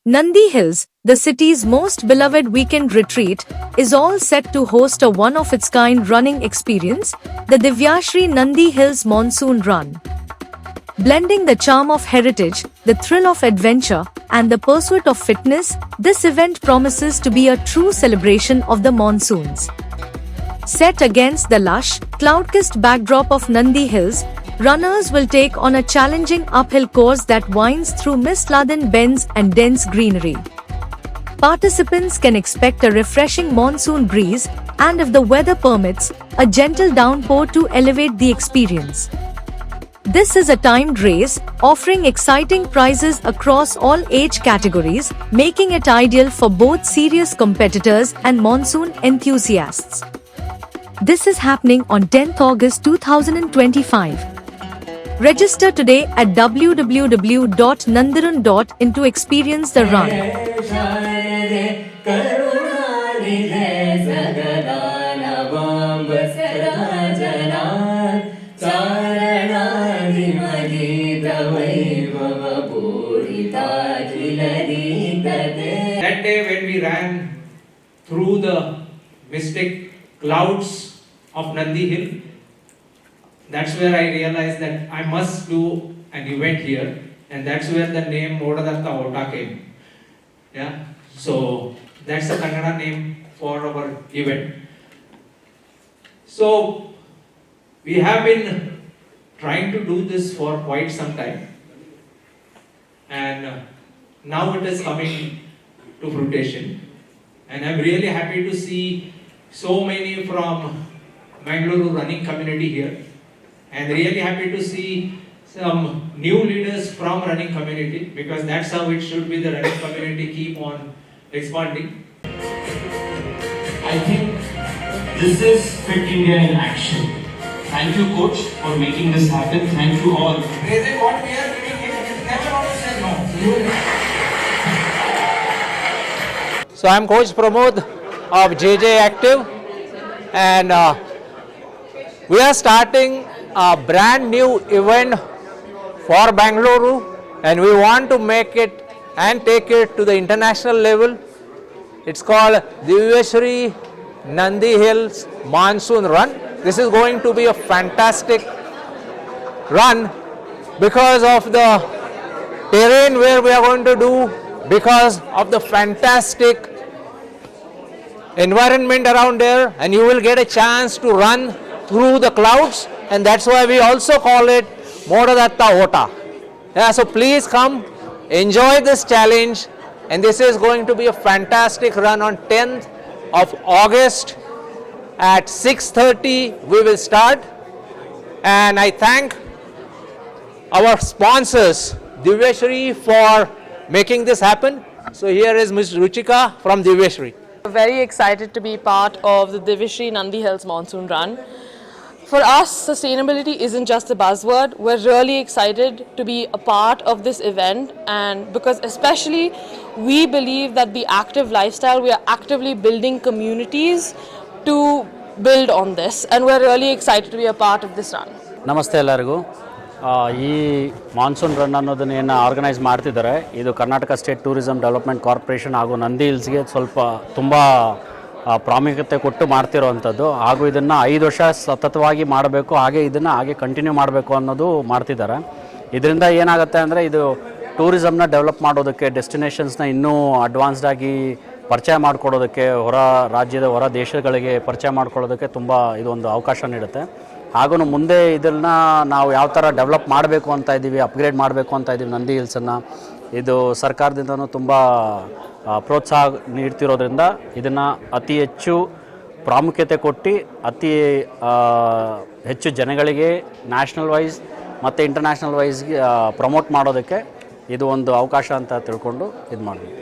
Nandi Hills, the city's most beloved weekend retreat, is all set to host a one-of-its-kind running experience, the DivyaSree Nandi Hills Monsoon Run. Blending the charm of heritage, the thrill of adventure, and the pursuit of fitness, this event promises to be a true celebration of the monsoons. Set against the lush, cloud-kissed backdrop of Nandi Hills, runners will take on a challenging uphill course that winds through mist-laden bends and dense greenery. Participants can expect a refreshing monsoon breeze and, if the weather permits, a gentle downpour to elevate the experience. This is a timed race, offering exciting prizes across all age categories, making it ideal for both serious competitors and monsoon enthusiasts. This is happening on 10th August 2025. Register today at www.nandirun.in to experience the run. That day when we ran through the mystic clouds of Nandi Hill, that's where I realized that I must do an event here, and that's where the name Modadatta Ota came. Yeah, so that's the Kannada name for our event. So we have been trying to do this for quite some time, and now it is coming to fruition, and I'm really happy to see so many from Bangalore running community here, and really happy to see some new leaders from running community, because that's how it should be. The running community keep on expanding. I think this is Fit India in action. Thank you, coach, for making this happen. Thank you all. Praising what we are doing here, it's never always say no. So I'm Coach Pramod of JJ Active, and we are starting a brand new event for Bangalore, and we want to make it and take it to the international level. It's called DivyaSree Nandi Hills Monsoon Run. This is going to be a fantastic run because of the terrain where we are going to do, because of the fantastic environment around there, and you will get a chance to run through the clouds, and that's why we also call it Modadatta Ota. Yeah, so please come, enjoy this challenge, and this is going to be a fantastic run on 10th of August at 6:30 we will start, and I thank our sponsors DivyaSree for making this happen. So here is Ms. Ruchika from DivyaSree. Very excited to be part of the DivyaSree Nandi Hills Monsoon Run. For us, sustainability isn't just a buzzword. We're really excited to be a part of this event, and because especially we believe that the active lifestyle, we are actively building communities to build on this, and we're really excited to be a part of this run. ನಮಸ್ತೆ ಎಲ್ಲರಿಗೂ. ಈ monsoon run ಅನ್ನೋದನ್ನ ಏನು organise ಮಾಡ್ತಿದ್ದಾರೆ, ಇದು Karnataka state tourism development corporation ಹಾಗೂ ನಂದಿ ಹಿಲ್ಸ್ಗೆ ಸ್ವಲ್ಪ ತುಂಬ ಪ್ರಾಮುಖ್ಯತೆ ಕೊಟ್ಟು ಮಾಡ್ತಿರೋವಂಥದ್ದು. ಹಾಗೂ ಇದನ್ನು 5 ವರ್ಷ ಸತತವಾಗಿ ಮಾಡಬೇಕು, ಹಾಗೆ ಕಂಟಿನ್ಯೂ ಮಾಡಬೇಕು ಅನ್ನೋದು ಮಾಡ್ತಿದ್ದಾರೆ. ಇದರಿಂದ ಏನಾಗುತ್ತೆ ಅಂದರೆ, ಇದು ಟೂರಿಸಮ್ನ ಡೆವಲಪ್ ಮಾಡೋದಕ್ಕೆ, ಡೆಸ್ಟಿನೇಷನ್ಸ್ನ ಇನ್ನೂ ಅಡ್ವಾನ್ಸ್ಡಾಗಿ ಪರಿಚಯ ಮಾಡಿಕೊಡೋದಕ್ಕೆ, ಹೊರ ರಾಜ್ಯದ ಹೊರ ದೇಶಗಳಿಗೆ ಪರಿಚಯ ಮಾಡಿಕೊಳ್ಳೋದಕ್ಕೆ ತುಂಬ ಇದೊಂದು ಅವಕಾಶ ನೀಡುತ್ತೆ. ಹಾಗೂ ಮುಂದೆ ಇದನ್ನು ನಾವು ಯಾವ ಥರ ಡೆವಲಪ್ ಮಾಡಬೇಕು ಅಂತ ಇದ್ದೀವಿ, ಅಪ್ಗ್ರೇಡ್ ಮಾಡಬೇಕು ಅಂತ ಇದ್ದೀವಿ ನಂದಿ ಹಿಲ್ಸನ್ನು, ಇದು ಸರ್ಕಾರದಿಂದನೂ ತುಂಬ ಪ್ರೋತ್ಸಾಹ ನೀಡ್ತಿರೋದ್ರಿಂದ ಇದನ್ನು ಅತಿ ಹೆಚ್ಚು ಪ್ರಾಮುಖ್ಯತೆ ಕೊಟ್ಟು ಅತಿ ಹೆಚ್ಚು ಜನಗಳಿಗೆ ನ್ಯಾಷನಲ್ ವೈಸ್ ಮತ್ತು ಇಂಟರ್ನ್ಯಾಷನಲ್ ವೈಸ್ಗೆ ಪ್ರಮೋಟ್ ಮಾಡೋದಕ್ಕೆ ಇದು ಒಂದು ಅವಕಾಶ ಅಂತ ತಿಳ್ಕೊಂಡು ಇದು ಮಾಡಬೇಕು.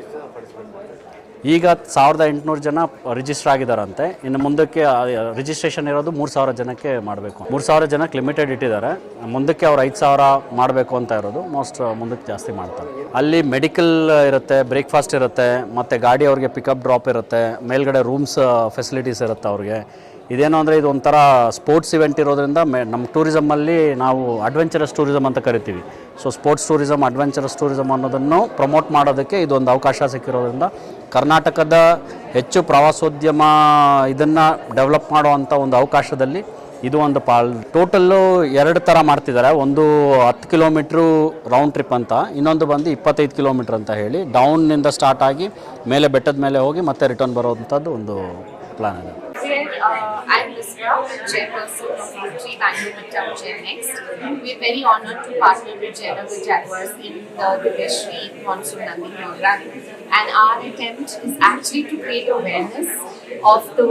ಈಗ 1800 ಜನ ರಿಜಿಸ್ಟರ್ ಆಗಿದ್ದಾರಂತೆ. ಇನ್ನು ಮುಂದಕ್ಕೆ ರಿಜಿಸ್ಟ್ರೇಷನ್ ಇರೋದು 3000 ಜನಕ್ಕೆ ಮಾಡಬೇಕು. 3000 ಜನಕ್ಕೆ ಲಿಮಿಟೆಡ್ ಇಟ್ಟಿದ್ದಾರೆ. ಮುಂದಕ್ಕೆ ಅವ್ರು 5000 ಮಾಡಬೇಕು ಅಂತ ಇರೋದು. ಮುಂದಕ್ಕೆ ಜಾಸ್ತಿ ಮಾಡ್ತಾರೆ. ಅಲ್ಲಿ ಮೆಡಿಕಲ್ ಇರುತ್ತೆ, ಬ್ರೇಕ್ಫಾಸ್ಟ್ ಇರುತ್ತೆ, ಮತ್ತು ಗಾಡಿ ಅವ್ರಿಗೆ ಪಿಕಪ್ ಡ್ರಾಪ್ ಇರುತ್ತೆ, ಮೇಲ್ಗಡೆ ರೂಮ್ಸ್ ಫೆಸಿಲಿಟೀಸ್ ಇರುತ್ತೆ ಅವ್ರಿಗೆ. ಇದೇನು ಅಂದರೆ ಇದು ಒಂಥರ ಸ್ಪೋರ್ಟ್ಸ್ ಇವೆಂಟ್ ಇರೋದ್ರಿಂದ ನಮ್ಮ ಟೂರಿಸಮಲ್ಲಿ ನಾವು ಅಡ್ವೆಂಚರಸ್ ಟೂರಿಸಮ್ ಅಂತ ಕರಿತೀವಿ. So sports tourism, adventurous tourism ಅನ್ನೋದನ್ನು ಪ್ರಮೋಟ್ ಮಾಡೋದಕ್ಕೆ ಇದೊಂದು ಅವಕಾಶ ಸಿಕ್ಕಿರೋದ್ರಿಂದ ಕರ್ನಾಟಕದ ಹೆಚ್ಚು ಪ್ರವಾಸೋದ್ಯಮ ಇದನ್ನು ಡೆವಲಪ್ ಮಾಡುವಂಥ ಒಂದು ಅವಕಾಶದಲ್ಲಿ ಇದು ಒಂದು ಟೋಟಲ್ಲು 2 ಥರ ಮಾಡ್ತಿದ್ದಾರೆ. ಒಂದು 10 ಕಿಲೋಮೀಟ್ರು ರೌಂಡ್ ಟ್ರಿಪ್ ಅಂತ, ಇನ್ನೊಂದು ಬಂದು 25 ಕಿಲೋಮೀಟ್ರ್ ಅಂತ ಹೇಳಿ ಡೌನ್ನಿಂದ ಸ್ಟಾರ್ಟ್ ಆಗಿ ಮೇಲೆ ಬೆಟ್ಟದ ಮೇಲೆ ಹೋಗಿ ಮತ್ತೆ ರಿಟರ್ನ್ ಬರೋವಂಥದ್ದು ಒಂದು ಪ್ಲಾನ್ ಇದೆ. I'm Lisra, chairperson of DivyaSree Nandi next. We're very honored to partner with Jayanagar Jaguars in the DivyaSree Monsoon Nandi program, and our attempt is actually to create awareness of the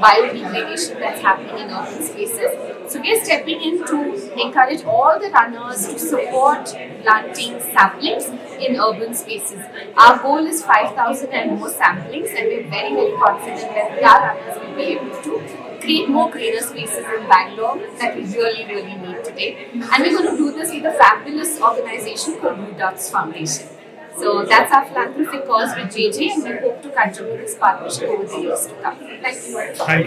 biodegradation that's happening in urban spaces. So we are stepping in to encourage all the runners to support planting saplings in urban spaces. Our goal is 5,000 and more saplings, and we're very, very confident that our runners will be able to create more greener spaces in Bangalore that we really, really need today. And we're going to do this with a fabulous organization called Blue Dots Foundation. So that's our philanthropic cause with JJ, and we hope to continue this partnership over the years to come. Thank you.